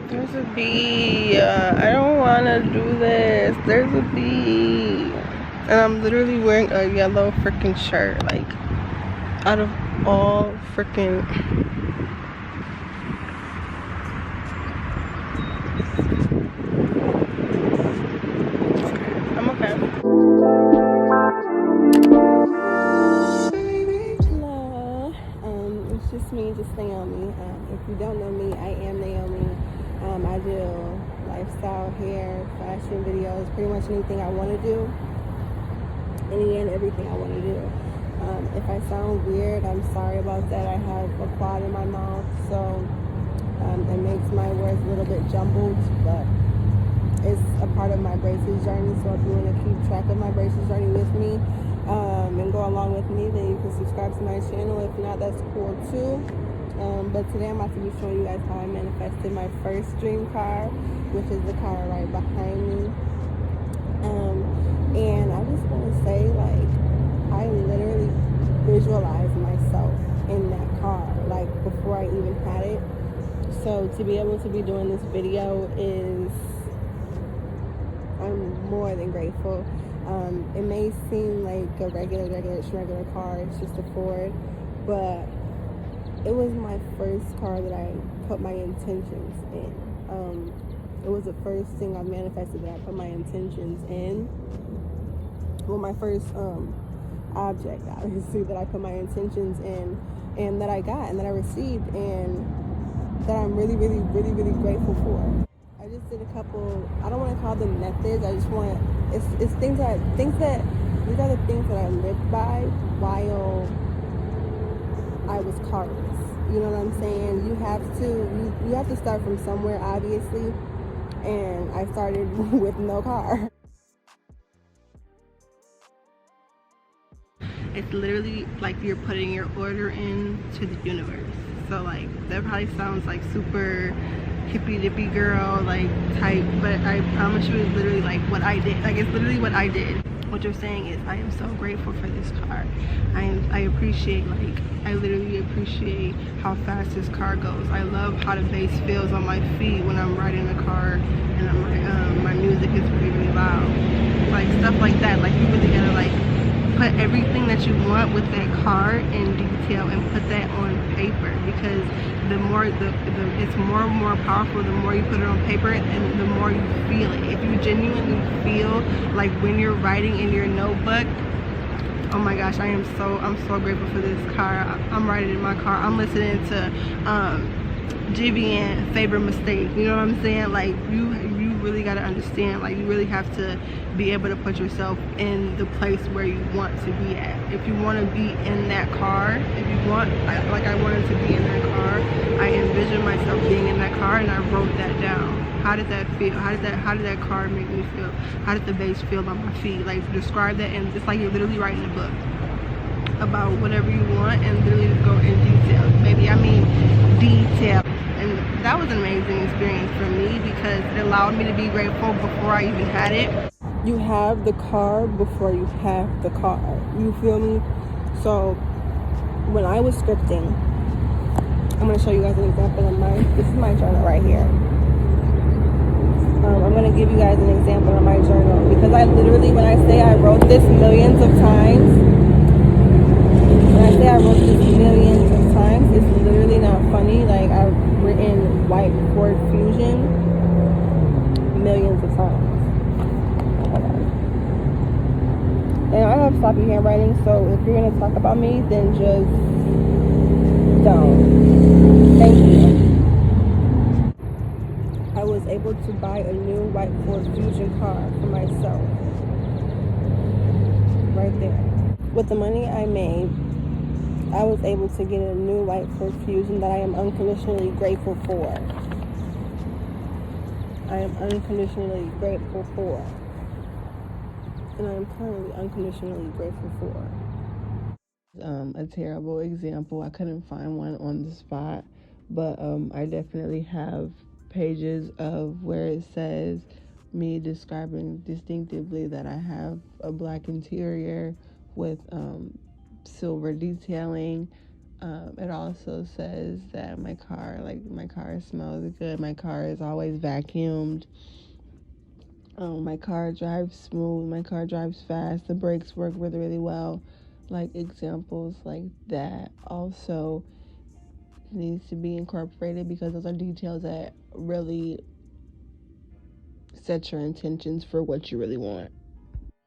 There's a bee. I don't want to do this. There's a bee. And I'm literally wearing a yellow freaking shirt. Like, out of all freaking... I'm okay. Hello. It's just me, just Naomi. If you don't know me, I am Naomi. I do lifestyle, hair, fashion videos, pretty much anything I want to do. Any and everything I want to do. If I sound weird, I'm sorry about that. I have a clot in my mouth, so it makes my words a little bit jumbled, but it's a part of my braces journey. So if you want to keep track of my braces journey with me and go along with me, then you can subscribe to my channel. If not, that's cool too. But today I'm about to be showing you guys how I manifested my first dream car, which is the car right behind me. And I just want to say, like, I literally visualized myself in that car, like, before I even had it. So to be able to be doing this video is, I'm more than grateful. It may seem like a regular shmegular car, it's just a Ford, but it was my first car that I put my intentions in. It was the first thing I manifested that I put my intentions in. Well, my first object, obviously, that I put my intentions in, and that I got, and that I received, and that I'm really grateful for. I just did a couple, I don't want to call them methods, I just want, it's things that, these are the things that I lived by while I was carless. You know what I'm saying? You have to start from somewhere, obviously, and I started with no car. It's literally like you're putting your order into the universe. So like that probably sounds like super hippy dippy girl like type, but I promise you it's literally like what I did. Like it's literally what I did. What you're saying is I am so grateful for this car. I appreciate, like, I literally appreciate how fast this car goes. I love how the bass feels on my feet when I'm riding the car, and my music is really loud. Like stuff like that. Like you really gotta like put everything that you want with that car in detail and put that on paper, because the more it's more powerful the more you put it on paper and the more you feel it. If you genuinely feel like when you're writing in your notebook, oh my gosh, I'm so grateful for this car. I'm riding in my car, I'm listening to Jivian Favorite Mistake, you know what I'm saying? Like you really got to understand, like you really have to be able to put yourself in the place where you want to be at. If you want to be in that car, if you want, like I wanted to be in that car, I envisioned myself being in that car and I wrote that down. How did that feel? How did that car make me feel? How did the bass feel on my feet? Like describe that, and it's like you're literally writing a book about whatever you want and literally just go in detail. Maybe I mean detail. And that was an amazing experience for me because it allowed me to be grateful before I even had it. You have the car before you have the car. You feel me? So when I was scripting, I'm going to show you guys an example of this is my journal right here. I'm going to give you guys an example of my journal because I literally, when I say I wrote this millions of times, it's literally not funny. Like I've written white Ford Fusion millions of times. And I have sloppy handwriting, so if you're gonna talk about me, then just don't. Thank you. I was able to buy a new white Ford Fusion car for myself. Right there. With the money I made, I was able to get a new white Ford Fusion that I am unconditionally grateful for. I am unconditionally grateful for. And I am currently unconditionally grateful for. A terrible example. I couldn't find one on the spot, but I definitely have pages of where it says me describing distinctively that I have a black interior with silver detailing, It also says that my car smells good. My car is always vacuumed. My car drives smooth. My car drives fast. The brakes work really, really well. Like examples like that also needs to be incorporated because those are details that really set your intentions for what you really want.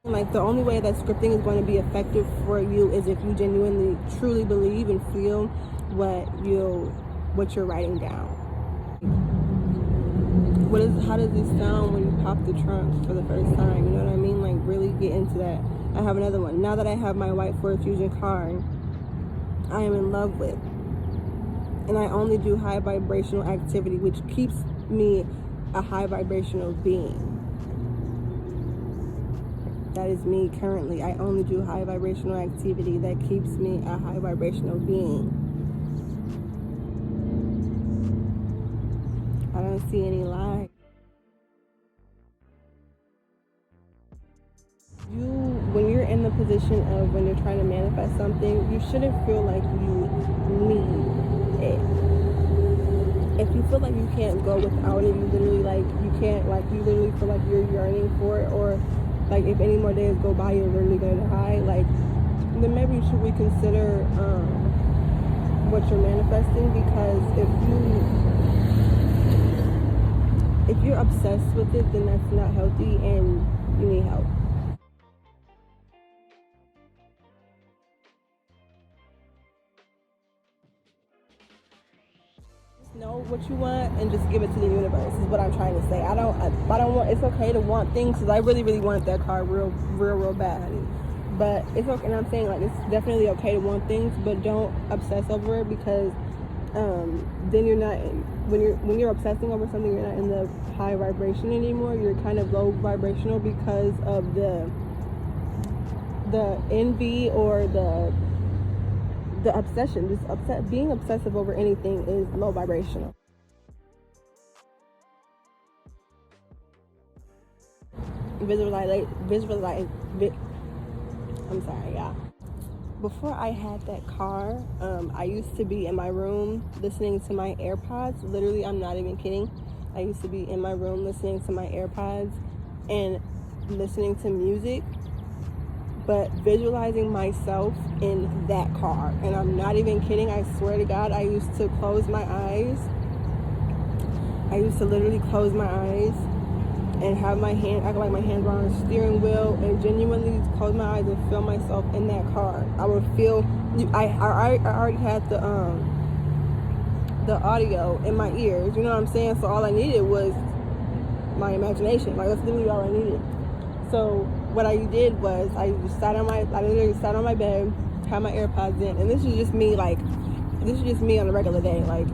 Like the only way that scripting is going to be effective for you is if you genuinely truly believe and feel what you're writing down. How does this sound when you pop the trunk for the first time? You know what I mean? Like really get into that. I have another one. Now that I have my white Ford Fusion car, I am in love with, and I only do high vibrational activity, which keeps me a high vibrational being. That is me currently. I only do high vibrational activity that keeps me a high vibrational being. I don't see any lie. When you're in the position of when you're trying to manifest something, you shouldn't feel like you need it. If you feel like you can't go without it, you literally feel like you're yearning for it, or like if any more days go by, you're literally gonna die. Like, then maybe you should reconsider what you're manifesting, because if you're obsessed with it, then that's not healthy, and you need help. Know what you want and just give it to the universe is what I'm trying to say. I don't want. It's okay to want things, because I really wanted that car real bad, but it's okay. And I'm saying, like, it's definitely okay to want things, but don't obsess over it, because then you're not when you're obsessing over something, you're not in the high vibration anymore. You're kind of low vibrational because of the envy or the obsession. Being obsessive over anything is low vibrational. I'm sorry, y'all. Before I had that car, I used to be in my room listening to my AirPods. Literally, I'm not even kidding. I used to be in my room listening to my AirPods and listening to music, but visualizing myself in that car. And I'm not even kidding. I swear to God, I used to close my eyes. I used to literally close my eyes and have my hand, act like my hands were on the steering wheel, and genuinely close my eyes and feel myself in that car. I would feel, I already had the audio in my ears, you know what I'm saying? So all I needed was my imagination. Like, that's literally all I needed. So what I did was I literally sat on my bed, had my AirPods in, and this is just me on a regular day. Like,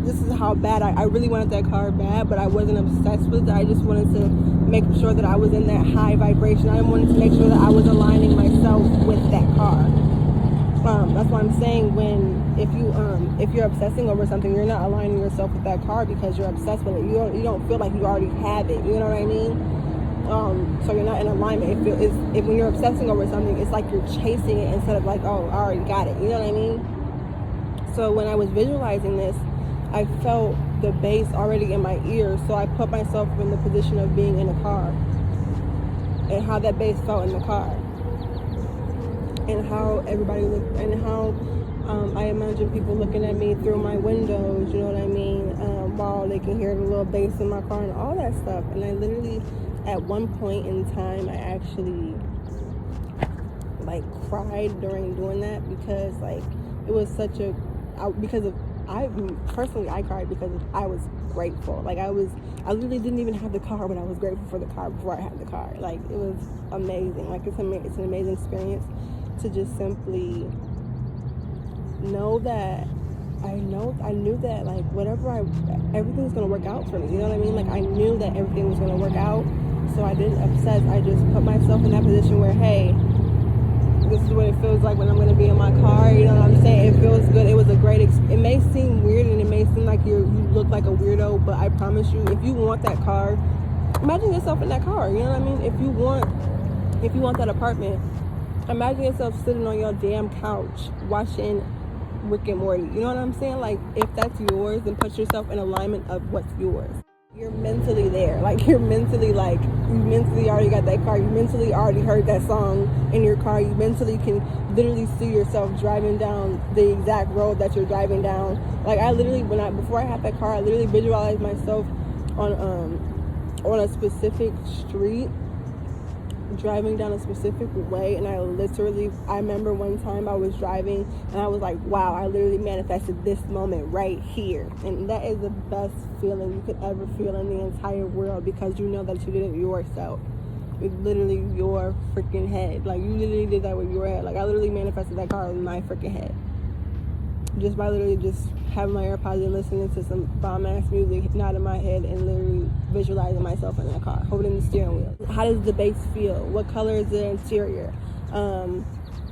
this is how bad I really wanted that car bad, but I wasn't obsessed with it. I just wanted to make sure that I was in that high vibration. I wanted to make sure that I was aligning myself with that car. That's what I'm saying. If you're obsessing over something, you're not aligning yourself with that car because you're obsessed with it. You don't feel like you already have it. You know what I mean? So you're not in alignment. If when you're obsessing over something, it's like you're chasing it instead of like, oh, I already got it. You know what I mean? So when I was visualizing this, I felt the bass already in my ears. So I put myself in the position of being in a car and how that bass felt in the car, and how everybody looked, and how I imagine people looking at me through my windows, you know what I mean, while they can hear the little bass in my car and all that stuff. And I literally, at one point in time, I actually like cried during doing that, because like it was such a, I cried because I was grateful. Like I literally didn't even have the car, but I was grateful for the car before I had the car. Like it was amazing. Like it's an amazing experience to just simply know that I knew that like everything's gonna work out for me. You know what I mean? Like I knew that everything was gonna work out, so I didn't obsess. I just put myself in that position where, hey, this is what it feels like when I'm going to be in my car. You know what I'm saying? It feels good. It was a great experience. It may seem weird and it may seem like you look like a weirdo, but I promise you, if you want that car, imagine yourself in that car. You know what I mean? If you want that apartment, imagine yourself sitting on your damn couch watching Rick and Morty. You know what I'm saying? Like, if that's yours, then put yourself in alignment of what's yours. You're mentally there. Like, you're mentally, like, you mentally already got that car. You mentally already heard that song in your car. You mentally can literally see yourself driving down the exact road that you're driving down. Like, I literally, before I had that car, I literally visualized myself on a specific street, driving down a specific way, and I remember one time I was driving and I was like, wow, I literally manifested this moment right here. And that is the best feeling you could ever feel in the entire world, because you know that you did it yourself with literally your freaking head. Like, you literally did that with your head. Like, I literally manifested that car in my freaking head, just by literally just having my AirPods and listening to some bomb ass music, not in my head, and literally visualizing myself in that car, holding the steering wheel. How does the base feel? What color is the interior? How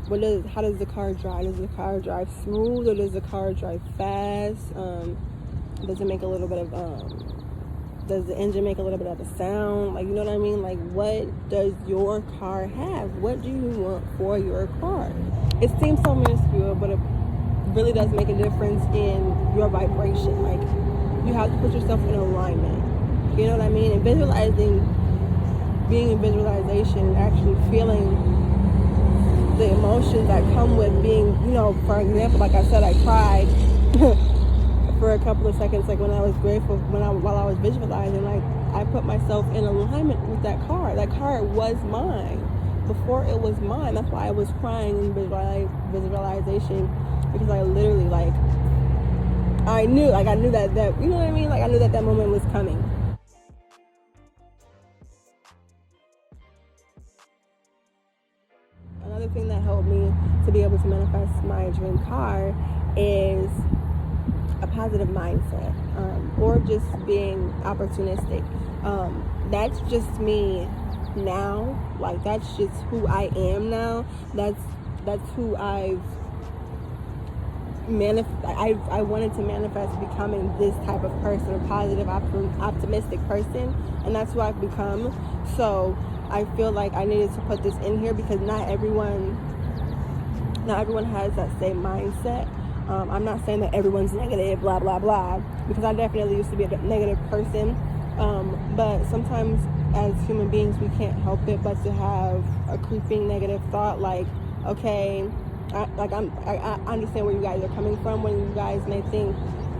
does the car drive? Does the car drive smooth, or does the car drive fast? Does it make a little bit of does the engine make a little bit of a sound? Like, you know what I mean? Like, what does your car have? What do you want for your car? It seems so minuscule, but it really does make a difference in your vibration. Like, you have to put yourself in alignment. You know what I mean? And being in visualization, and actually feeling the emotions that come with being, you know, for example, like I said, I cried for a couple of seconds, like when I was grateful, while I was visualizing. Like, I put myself in alignment with that car. That car was mine before it was mine. That's why I was crying in visualization, because I literally, like, I knew that, you know what I mean? Like, I knew that moment was coming. Another thing that helped me to be able to manifest my dream car is a positive mindset, or just being opportunistic. That's just me now. Like, that's just who I am now. That's who I wanted to manifest becoming this type of person, a positive, optimistic person, and that's who I've become. So I feel like I needed to put this in here, because not everyone has that same mindset. I'm not saying that everyone's negative, blah blah blah, because I definitely used to be a negative person, but sometimes as human beings we can't help it but to have a creeping negative thought, like, okay, I understand where you guys are coming from when you guys may think,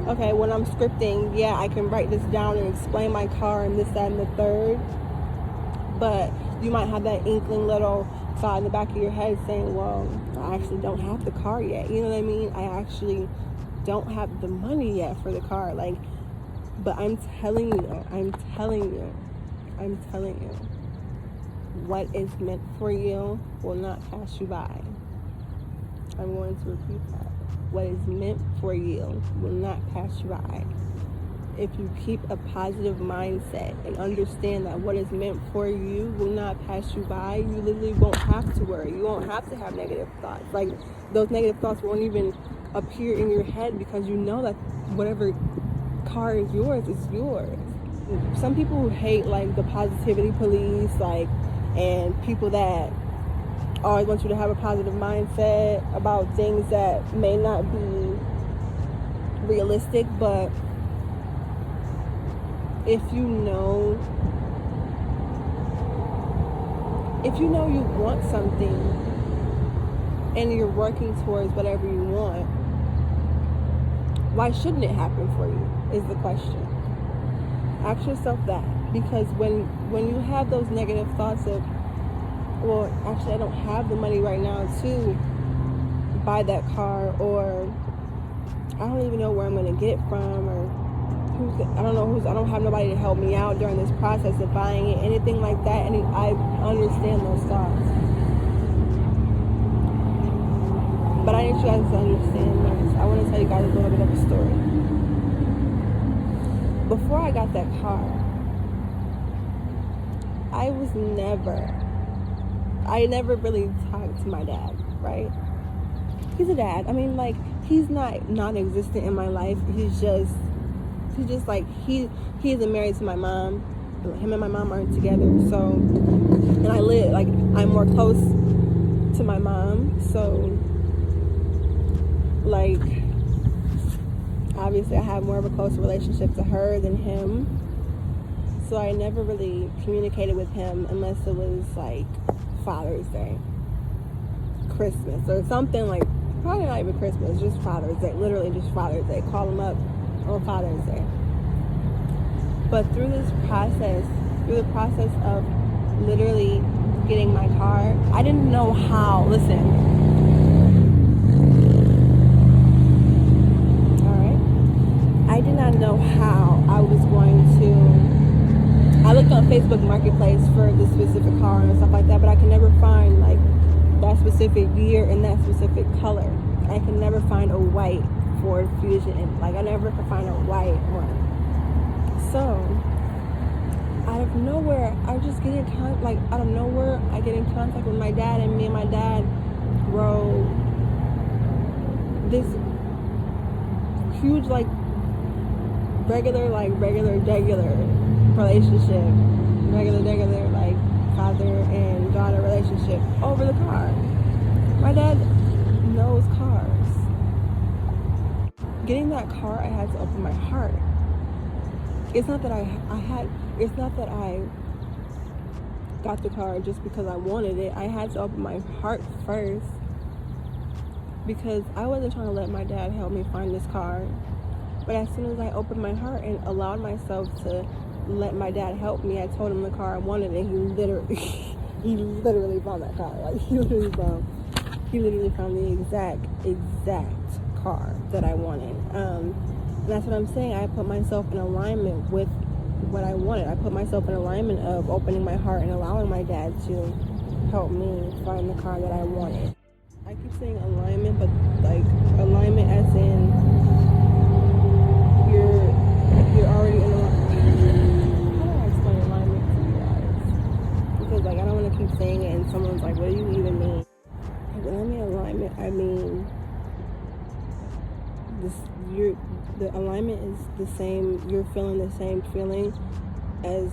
okay, when I'm scripting, yeah, I can write this down and explain my car and this, that, and the third, but you might have that inkling little thought in the back of your head saying, well, I actually don't have the car yet. You know what I mean? I actually don't have the money yet for the car. Like, but I'm telling you, what is meant for you will not pass you by. I'm going to repeat that. What is meant for you will not pass you by. If you keep a positive mindset and understand that what is meant for you will not pass you by, you literally won't have to worry. You won't have to have negative thoughts. Like, those negative thoughts won't even appear in your head, because you know that whatever car is yours is yours. Some people who hate, like, the positivity police, like, and people that always want you to have a positive mindset about things that may not be realistic, but if you know you want something and you're working towards whatever you want, why shouldn't it happen for you is the question. Ask yourself that, because when you have those negative thoughts of, well, actually I don't have the money right now to buy that car, or I don't even know where I'm going to get it from, or I don't have nobody to help me out during this process of buying it, anything like that. And I understand those thoughts, but I need you guys to understand this. I want to tell you guys a little bit of a story. Before I got that car, I never really talked to my dad, right? He's a dad. I mean, like, he's not non-existent in my life. He's just like, he isn't married to my mom. Him and my mom aren't together. So, and I'm more close to my mom. So, like, obviously I have more of a close relationship to her than him. So I never really communicated with him unless it was like Father's Day, Christmas, or something like, probably not even Christmas, just Father's Day, literally just Father's Day. Call him up on Father's Day. But through the process of literally getting my car, I didn't know how, listen, alright, I did not know how I was going to, I looked on Facebook Marketplace for this specific car and stuff like that, but I could never find like that specific year and that specific color. I could never find a white Ford Fusion, like I never could find a white one. So out of nowhere, I just get in I get in contact with my dad, and me and my dad wrote this huge regular degular relationship, regular like father and daughter relationship over the car. My dad knows cars. Getting that car, I had to open my heart. It's not that I got the car just because I wanted it. I had to open my heart first, because I wasn't trying to let my dad help me find this car. But as soon as I opened my heart and allowed myself to let my dad help me, I told him the car I wanted, and he literally found that car. Like he literally found the exact car that I wanted. And that's what I'm saying. I put myself in alignment with what I wanted. I put myself in alignment of opening my heart and allowing my dad to help me find the car that I wanted. I keep saying alignment, but like alignment as in you're already in alignment. How do I explain alignment to you guys? Because like I don't want to keep saying it and someone's like, what do you even mean? When I mean alignment, I mean the alignment is the same. You're feeling the same feeling as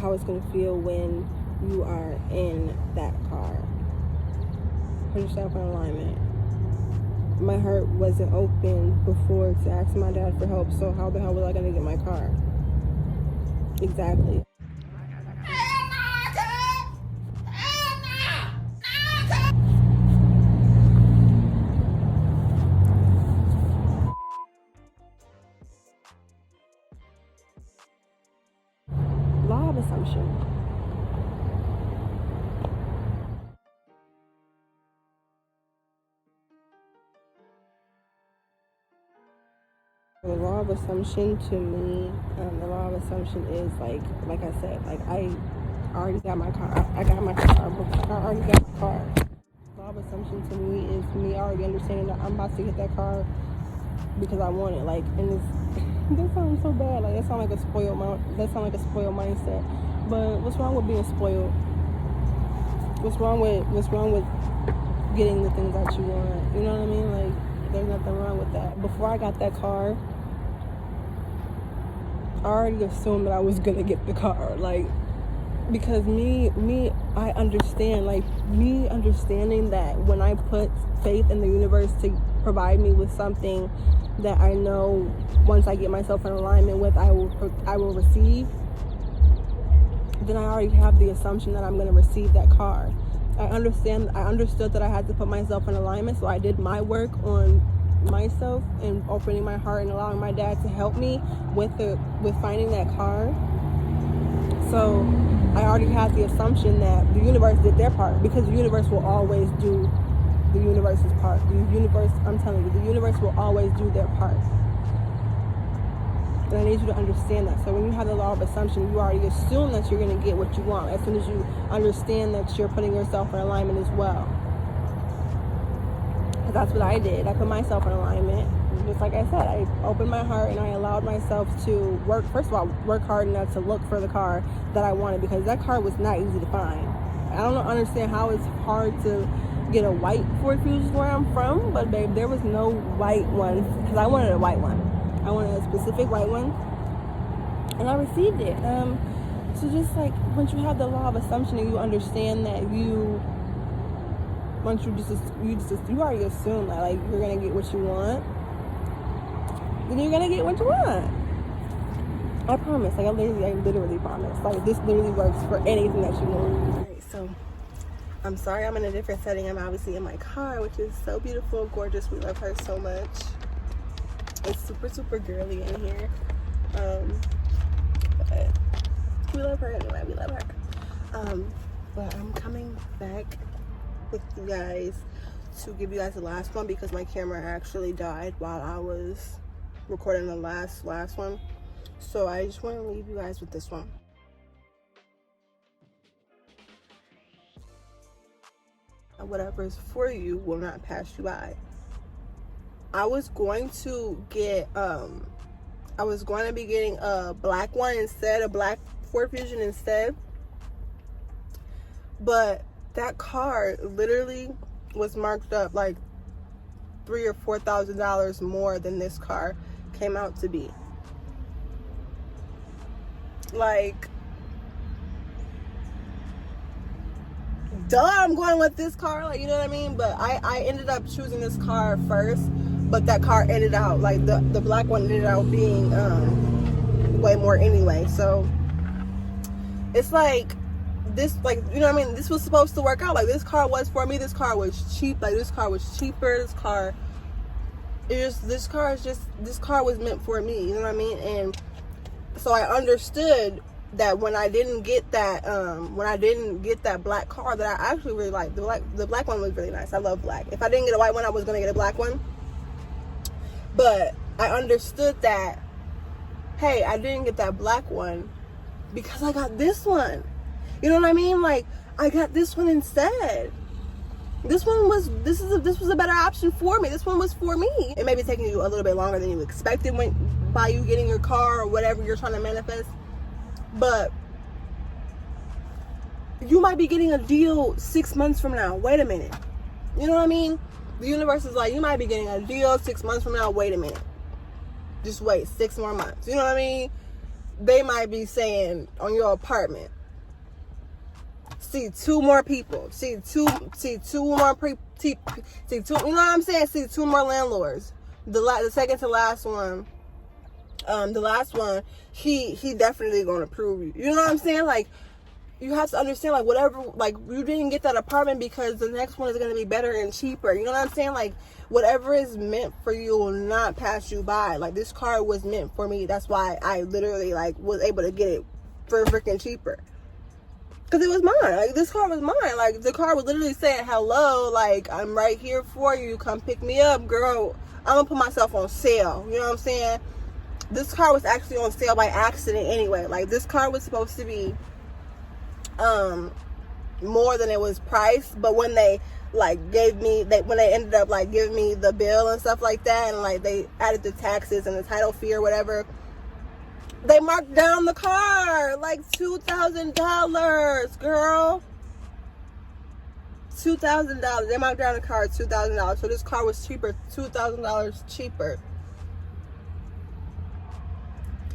how it's gonna feel when you are in that car. Put yourself in alignment. My heart wasn't open before to ask my dad for help, so how the hell was I gonna get my car? Exactly. Law of assumption. The law of assumption to me, the law of assumption is like I said, like I already got my car. I already got the car. Law of assumption to me is me already understanding that I'm about to get that car because I want it. Like, and that sounds so bad. Like that sounds like a spoiled mindset. But what's wrong with being spoiled? What's wrong with getting the things that you want? You know what I mean? Like, there's nothing wrong with that. Before I got that car, I already assumed that I was gonna get the car. Like, because I understand. Like, me understanding that when I put faith in the universe to provide me with something that I know once I get myself in alignment with, I will receive, then I already have the assumption that I'm going to receive that car. I understood that I had to put myself in alignment, so I did my work on myself and opening my heart and allowing my dad to help me with finding that car. So I already had the assumption that the universe did their part, because the universe will always do the universe's part. I'm telling you, the universe will always do their part. And I need you to understand that. So when you have the law of assumption, you already assume that you're going to get what you want as soon as you understand that you're putting yourself in alignment as well. Because that's what I did. I put myself in alignment. Just like I said, I opened my heart and I allowed myself to work hard enough to look for the car that I wanted, because that car was not easy to find. I don't understand how it's hard to get a white Ford Fusion where I'm from, but babe, there was no white one, because I wanted a white one. I wanted a specific white one, and I received it. So just like once you have the law of assumption and you understand that you already assume that like you're gonna get what you want, then you're gonna get what you want. I promise. Like I literally promise. Like this literally works for anything that you want. Alright, so I'm sorry I'm in a different setting. I'm obviously in my car, which is so beautiful, gorgeous. We love her so much. It's super, super girly in here. But we love her anyway. We love her. But I'm coming back with you guys to give you guys the last one because my camera actually died while I was recording the last one. So I just want to leave you guys with this one. Whatever is for you will not pass you by. I was going to get I was going to be getting a black one instead, a black Ford Fusion instead. But that car literally was marked up like $3,000 or $4,000 more than this car came out to be. Like, duh, I'm going with this car, like, you know what I mean? But I ended up choosing this car first, but that car ended out, like, the black one ended out being way more anyway. So it's like this, like, you know what I mean? This was supposed to work out. Like, this car was for me. This car was cheap. Like, this car was cheaper. This car was meant for me, you know what I mean? And so I understood that when I didn't get that black car that I actually really liked. The black one was really nice. I love black. If I didn't get a white one, I was gonna get a black one. But I understood that, hey, I didn't get that black one because I got this one. You know what I mean? Like, I got this one instead. This was a better option for me. This one was for me. It may be taking you a little bit longer than you expected by you getting your car or whatever you're trying to manifest. But you might be getting a deal 6 months from now. Wait a minute. You know what I mean? The universe is like, you might be getting a deal 6 months from now. Wait a minute. Just wait 6 more months. You know what I mean? They might be saying on your apartment, see two more people. See two more you know what I'm saying? See two more landlords. The second to last one. The last one, he definitely gonna approve you. You know what I'm saying? Like, you have to understand, like, whatever, like, you didn't get that apartment because the next one is gonna be better and cheaper. You know what I'm saying? Like, whatever is meant for you will not pass you by. Like, this car was meant for me. That's why I literally, like, was able to get it for freaking cheaper. Because it was mine. Like, this car was mine. Like, the car was literally saying, hello, like, I'm right here for you. Come pick me up, girl. I'm gonna put myself on sale. You know what I'm saying? This car was actually on sale by accident anyway. Like, this car was supposed to be more than it was priced, but when they like when they ended up like giving me the bill and stuff like that, and like they added the taxes and the title fee or whatever, they marked down the car like $2,000, girl. $2,000. They marked down the car $2,000. So this car was cheaper, $2,000 cheaper,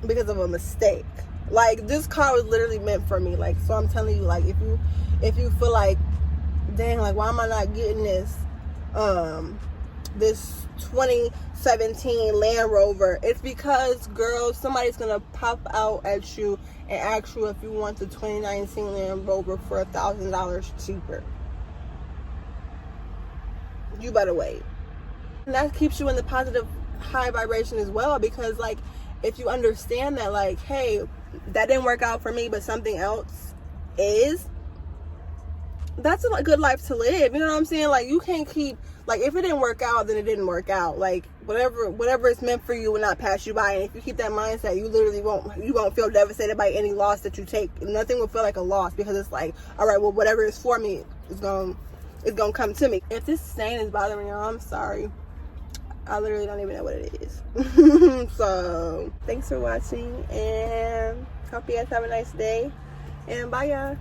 because of a mistake. Like, this car was literally meant for me. Like, so I'm telling you, like, if you feel like, dang, like, why am I not getting this 2017 Land Rover? It's because, girl, somebody's gonna pop out at you and ask you if you want the 2019 Land Rover for $1,000 cheaper. You better wait. And that keeps you in the positive high vibration as well, because, like, if you understand that, like, hey, that didn't work out for me, but something else is, that's a good life to live. You know what I'm saying? Like, you can't keep, like, if it didn't work out, then it didn't work out. Like, whatever is meant for you will not pass you by. And if you keep that mindset, you literally won't feel devastated by any loss that you take. Nothing will feel like a loss, because it's like, all right, well, whatever is for me is gonna come to me. If this stain is bothering you, I'm sorry. I literally don't even know what it is. So thanks for watching, and hope you guys have a nice day, and bye, y'all.